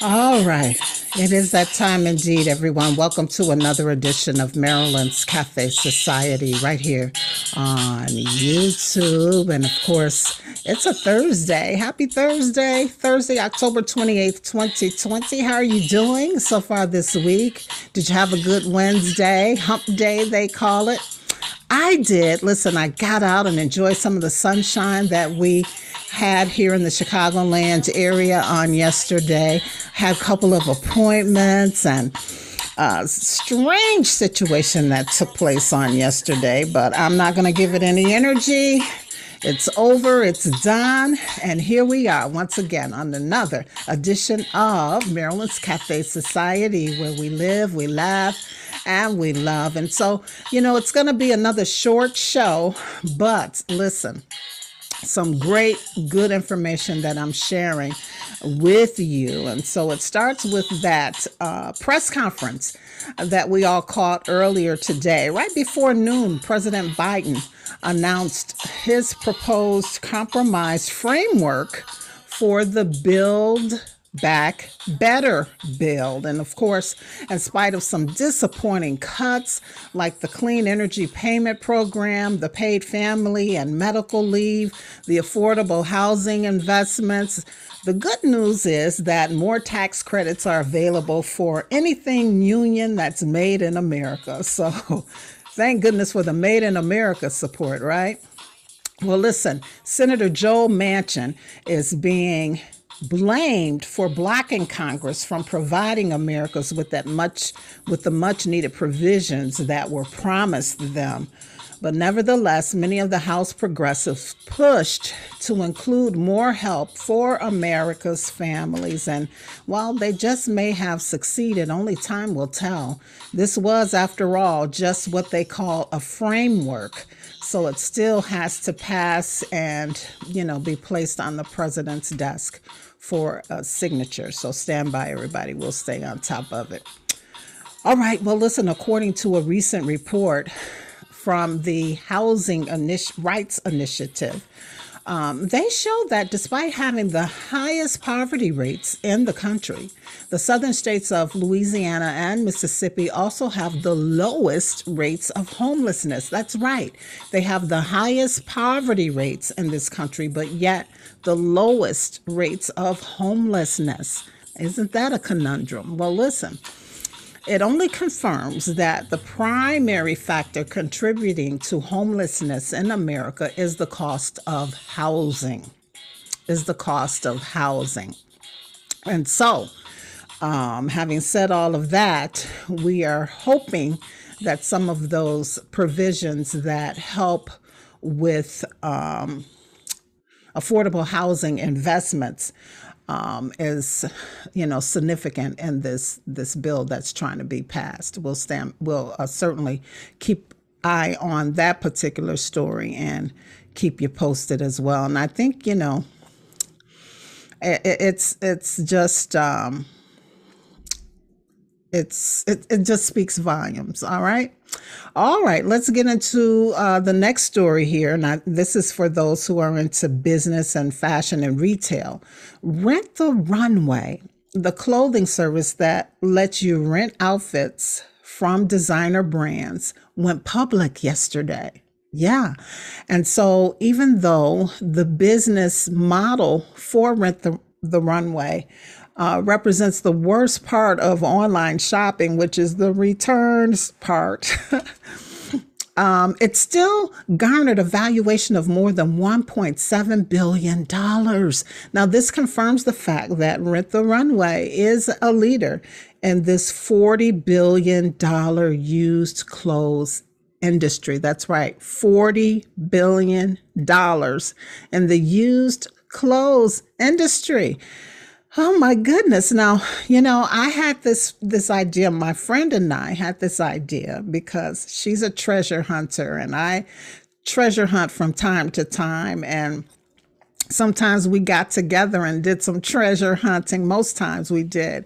All right. It is that time indeed, everyone. Welcome to another edition of Marilyn's Cafe Society right here on YouTube. And of course, it's a Thursday. Happy Thursday. Thursday, October 28th, 2020. How are you doing so far this week? Did you have a good Wednesday? Hump day, they call it. I did. Listen, I got out and enjoyed some of the sunshine that we had here in the Chicagoland area on yesterday. Had a couple of appointments and a strange situation that took place on yesterday, but I'm not going to give it any energy. It's over, it's done, and here we are once again on another edition of Maryland's Cafe Society, where we live, we laugh, and we love. And so, it's going to be another short show, but listen, some great, good information that I'm sharing with you. And so it starts with that press conference that we all caught earlier today. Right before noon, President Biden announced his proposed compromise framework for the Build Back Better bill. And of course, in spite of some disappointing cuts like the Clean Energy Payment Program, the paid family and medical leave, the affordable housing investments, the good news is that more tax credits are available for anything union that's made in America. So thank goodness for the Made in America support, right? Well, listen, Senator Joe Manchin is being blamed for blocking Congress from providing Americans with the much needed provisions that were promised them. But nevertheless, many of the House progressives pushed to include more help for America's families. And while they just may have succeeded, only time will tell. This was, after all, just what they call a framework. So it still has to pass and, be placed on the president's desk for a signature. So stand by, everybody. We'll stay on top of it. All right. Well, listen, according to a recent report from the Housing Rights Initiative, they show that despite having the highest poverty rates in the country, the southern states of Louisiana and Mississippi also have the lowest rates of homelessness. That's right. They have the highest poverty rates in this country, but yet the lowest rates of homelessness. Isn't that a conundrum? Well, listen. It only confirms that the primary factor contributing to homelessness in America is the cost of housing. And so, having said all of that, we are hoping that some of those provisions that help with affordable housing investments is, significant in this bill that's trying to be passed. We'll certainly keep eye on that particular story and keep you posted as well. And I think it's just it just speaks volumes. All right, let's get into the next story here. Now, this is for those who are into business and fashion and retail. Rent the Runway, the clothing service that lets you rent outfits from designer brands, went public yesterday. Yeah. And so even though the business model for the Runway represents the worst part of online shopping, which is the returns part, it still garnered a valuation of more than $1.7 billion. Now, this confirms the fact that Rent the Runway is a leader in this $40 billion used clothes industry. That's right, $40 billion in the used clothes industry. Oh my goodness. Now, I had this idea. My friend and I had this idea because she's a treasure hunter and I treasure hunt from time to time. And sometimes we got together and did some treasure hunting. Most times we did.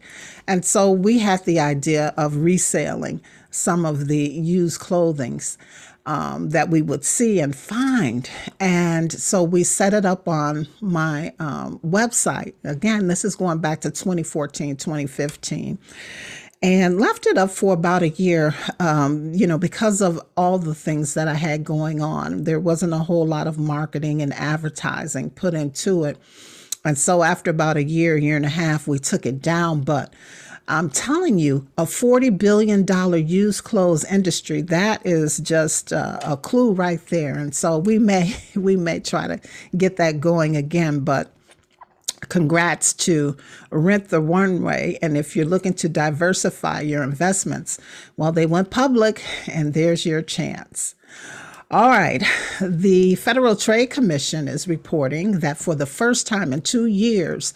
And so we had the idea of reselling some of the used clothings. that we would see and find. And so we set it up on my website. Again, this is going back to 2014, 2015. And left it up for about a year, because of all the things that I had going on. There wasn't a whole lot of marketing and advertising put into it. And so after about a year and a half, we took it down. But I'm telling you, a $40 billion used clothes industry, that is just a clue right there. And so we may try to get that going again, but congrats to Rent the Runway. And if you're looking to diversify your investments, well, they went public and there's your chance. All right. The Federal Trade Commission is reporting that for the first time in 2 years,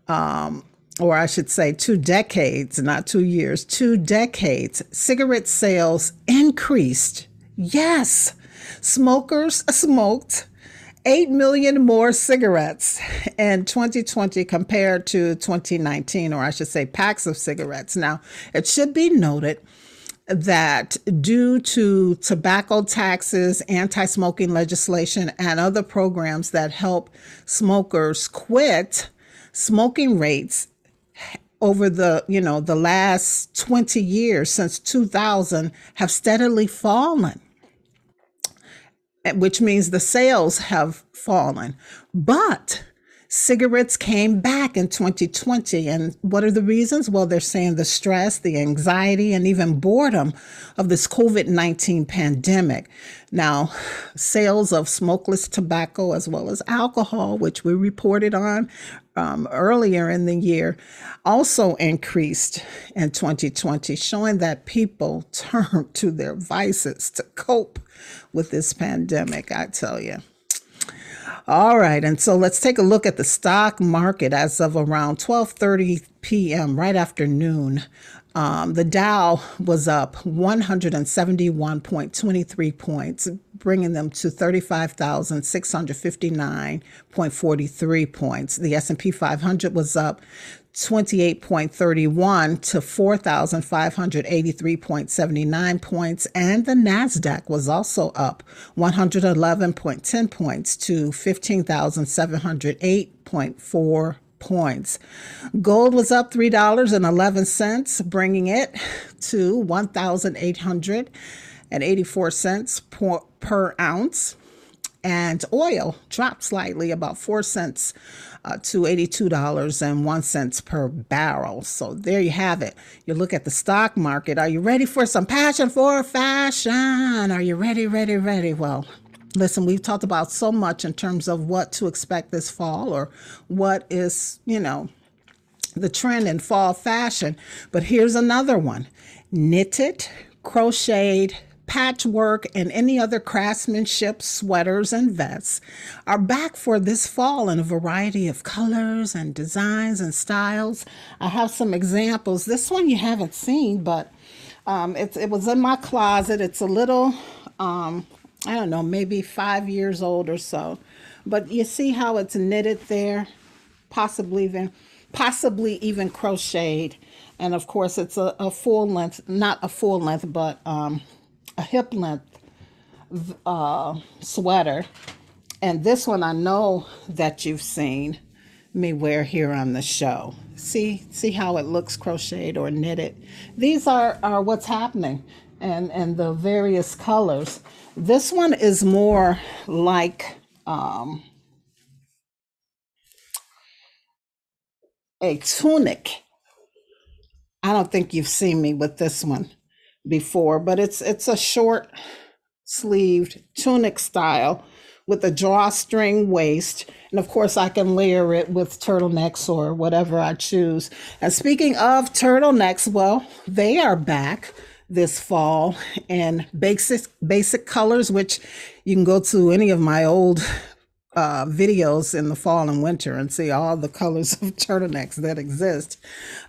or I should say 2 decades, not 2 years, 2 decades, cigarette sales increased. Yes, smokers smoked 8 million more cigarettes in 2020 compared to 2019, or I should say packs of cigarettes. Now, it should be noted that due to tobacco taxes, anti-smoking legislation, and other programs that help smokers quit, smoking rates over the last 20 years since 2000 have steadily fallen, which means the sales have fallen. But cigarettes came back in 2020. And what are the reasons? Well, they're saying the stress, the anxiety, and even boredom of this COVID-19 pandemic. Now, sales of smokeless tobacco as well as alcohol, which we reported on earlier in the year, also increased in 2020, showing that people turned to their vices to cope with this pandemic, I tell you. All right, and so let's take a look at the stock market as of around 12:30 p.m., right after noon. The Dow was up 171.23 points, bringing them to 35,659.43 points. The S&P 500 was up 28.31 to 4,583.79 points, and the NASDAQ was also up 111.10 points to 15,708.4 points. Gold was up $3.11, bringing it to $1,884 per ounce. And oil dropped slightly, about 4 cents to $82.01 per barrel. So there you have it. You look at the stock market. Are you ready for some passion for fashion? Are you ready? Well, listen, we've talked about so much in terms of what to expect this fall, or what is, the trend in fall fashion. But here's another one. Knitted, crocheted, patchwork, and any other craftsmanship sweaters and vests are back for this fall in a variety of colors and designs and styles. I have some examples. This one you haven't seen, but it was in my closet. It's a little, I don't know, maybe 5 years old or so. But you see how it's knitted there, possibly even crocheted. And of course, it's a full length, not a full length, but a hip length sweater. And this one I know that you've seen me wear here on the show. See how it looks crocheted or knitted. These are what's happening, and the various colors. This one is more like a tunic. I don't think you've seen me with this one before, but it's a short sleeved tunic style with a drawstring waist. And of course I can layer it with turtlenecks or whatever I choose. And speaking of turtlenecks, well, they are back this fall in basic colors, which you can go to any of my old videos in the fall and winter and see all the colors of turtlenecks that exist.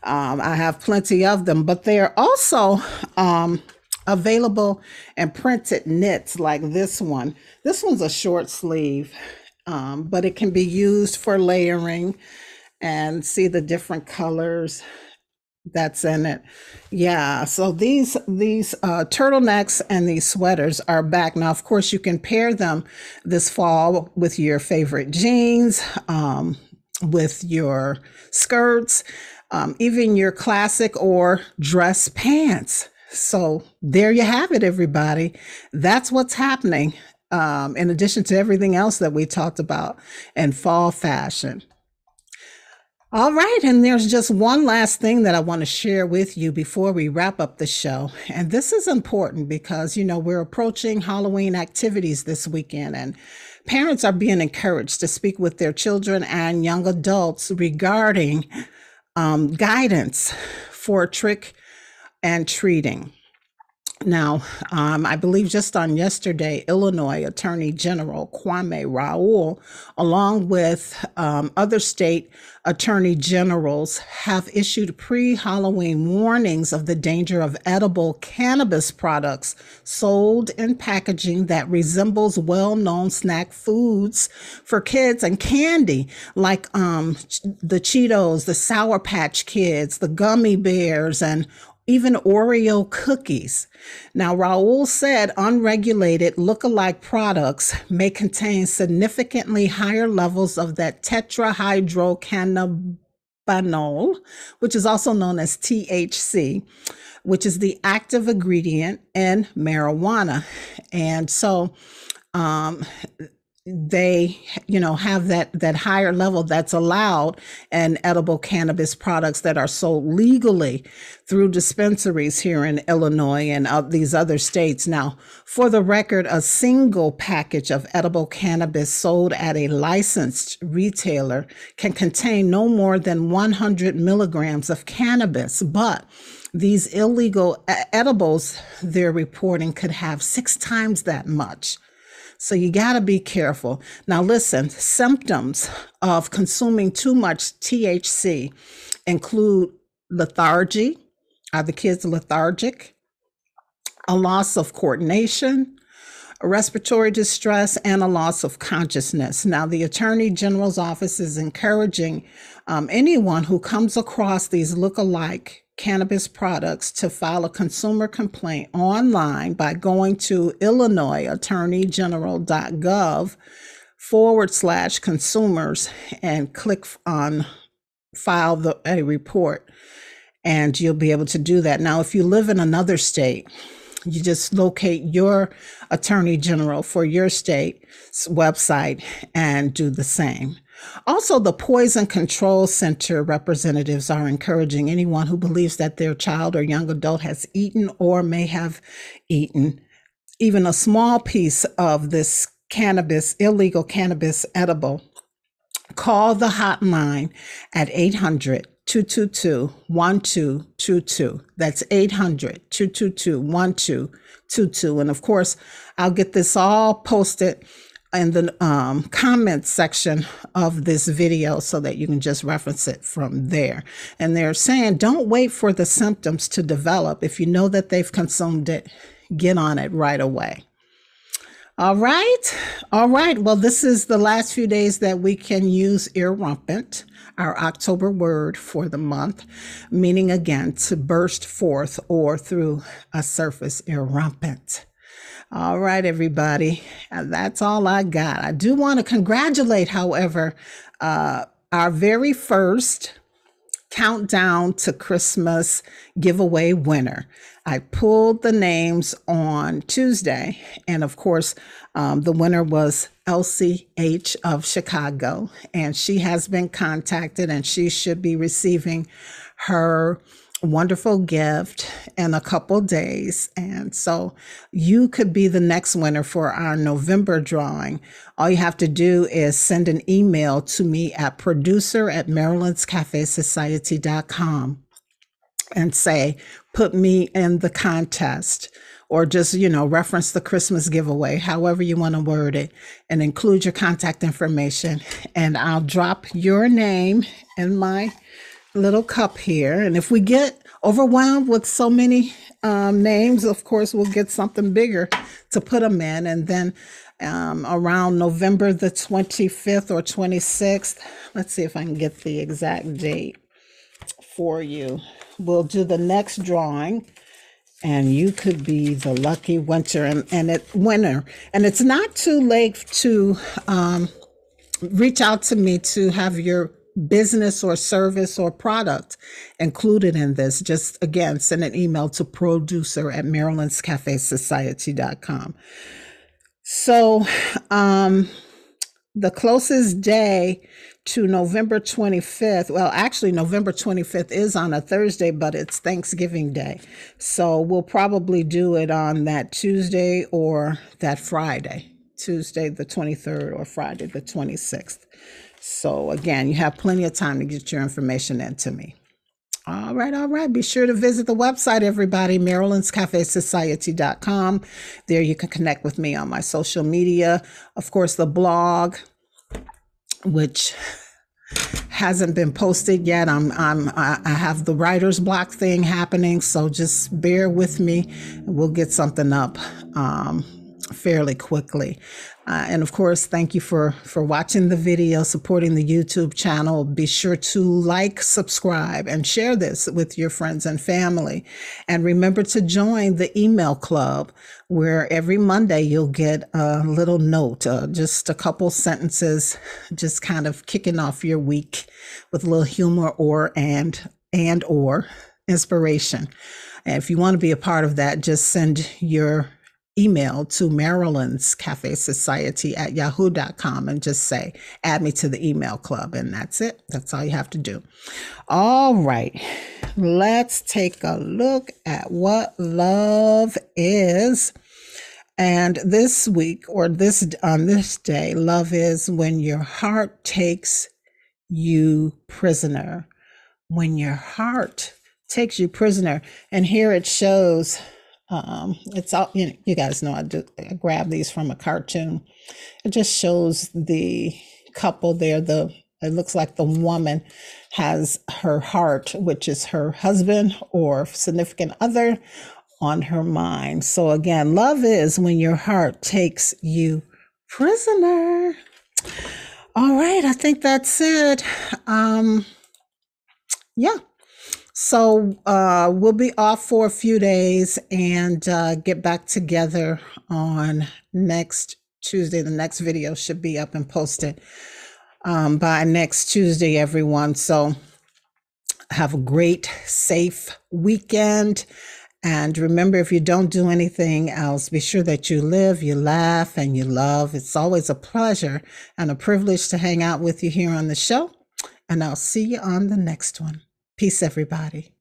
I have plenty of them, but they are also available in printed knits like this one. This one's a short sleeve, but it can be used for layering, and see the different colors. that's in it. Yeah. So these turtlenecks and these sweaters are back now. Of course, you can pair them this fall with your favorite jeans, with your skirts, even your classic or dress pants. So there you have it, everybody. That's what's happening. In addition to everything else that we talked about in fall fashion. All right, and there's just one last thing that I want to share with you before we wrap up the show. And this is important because, we're approaching Halloween activities this weekend, and parents are being encouraged to speak with their children and young adults regarding guidance for trick and treating. Now, I believe just on yesterday, Illinois Attorney General Kwame Raoul, along with other state attorney generals, have issued pre-Halloween warnings of the danger of edible cannabis products sold in packaging that resembles well-known snack foods for kids and candy, like the Cheetos, the Sour Patch Kids, the gummy bears, and even Oreo cookies. Now, Raoul said unregulated look-alike products may contain significantly higher levels of that tetrahydrocannabinol, which is also known as THC, which is the active ingredient in marijuana. And so, they have that higher level that's allowed in edible cannabis products that are sold legally through dispensaries here in Illinois and these other states. Now, for the record, a single package of edible cannabis sold at a licensed retailer can contain no more than 100 milligrams of cannabis, but these illegal edibles they're reporting could have 6 times that much. So you got to be careful. Now, listen, symptoms of consuming too much THC include lethargy. Are the kids lethargic? A loss of coordination, a respiratory distress, and a loss of consciousness. Now, the Attorney General's office is encouraging anyone who comes across these look-alike cannabis products to file a consumer complaint online by going to illinoisattorneygeneral.gov/consumers and click on file a report, and you'll be able to do that. Now, if you live in another state, you just locate your attorney general for your state's website and do the same. Also, the Poison Control Center representatives are encouraging anyone who believes that their child or young adult has eaten or may have eaten even a small piece of this illegal cannabis edible. Call the hotline at 800-222-1222. That's 800-222-1222. And of course, I'll get this all posted in the comments section of this video so that you can just reference it from there. And they're saying, don't wait for the symptoms to develop. If you know that they've consumed it, get on it right away. All right. Well, this is the last few days that we can use irrumpant, our October word for the month, meaning again to burst forth or through a surface, irrumpant. All right, everybody. That's all I got. I do want to congratulate, however, our very first countdown to Christmas giveaway winner. I pulled the names on Tuesday, and of course, the winner was Elsie H. of Chicago, and she has been contacted, and she should be receiving her wonderful gift in a couple days. And so you could be the next winner for our November drawing. All you have to do is send an email to me at producer@marilynscafesociety.com and say, put me in the contest, or just, reference the Christmas giveaway, however you want to word it, and include your contact information. And I'll drop your name in my little cup here. And if we get overwhelmed with so many names, of course, we'll get something bigger to put them in. And then around November the 25th or 26th, let's see if I can get the exact date for you. we'll do the next drawing, and you could be the lucky winner. And it's not too late to reach out to me to have your business or service or product included in this. Just again, send an email to producer@marilynscafesociety.com. So the closest day to November 25th, well, actually November 25th is on a Thursday, but it's Thanksgiving Day. So we'll probably do it on that Tuesday or that Friday, Tuesday the 23rd or Friday the 26th. So again, you have plenty of time to get your information into me. All right. Be sure to visit the website, everybody, marilynscafesociety.com. There you can connect with me on my social media. Of course, the blog, which hasn't been posted yet. I have the writer's block thing happening, so just bear with me. We'll get something up fairly quickly. And of course, thank you for watching the video, supporting the YouTube channel. Be sure to like, subscribe, and share this with your friends and family. And remember to join the email club, where every Monday you'll get a little note, just a couple sentences, just kind of kicking off your week with a little humor or inspiration. And if you want to be a part of that, just send your email to marilynscafesociety@yahoo.com and just say, add me to the email club. And that's it. That's all you have to do. All right. Let's take a look at what love is. And this week, or on this day, love is when your heart takes you prisoner. When your heart takes you prisoner. And here it shows, it's all, you guys know I grab these from a cartoon. It just shows the couple there. It looks like the woman has her heart, which is her husband or significant other, on her mind. So again, love is when your heart takes you prisoner. All right, I think that's it. Yeah. So we'll be off for a few days and get back together on next Tuesday. The next video should be up and posted by next Tuesday, everyone. So have a great, safe weekend. And remember, if you don't do anything else, be sure that you live, you laugh, and you love. It's always a pleasure and a privilege to hang out with you here on the show. And I'll see you on the next one. Peace, everybody.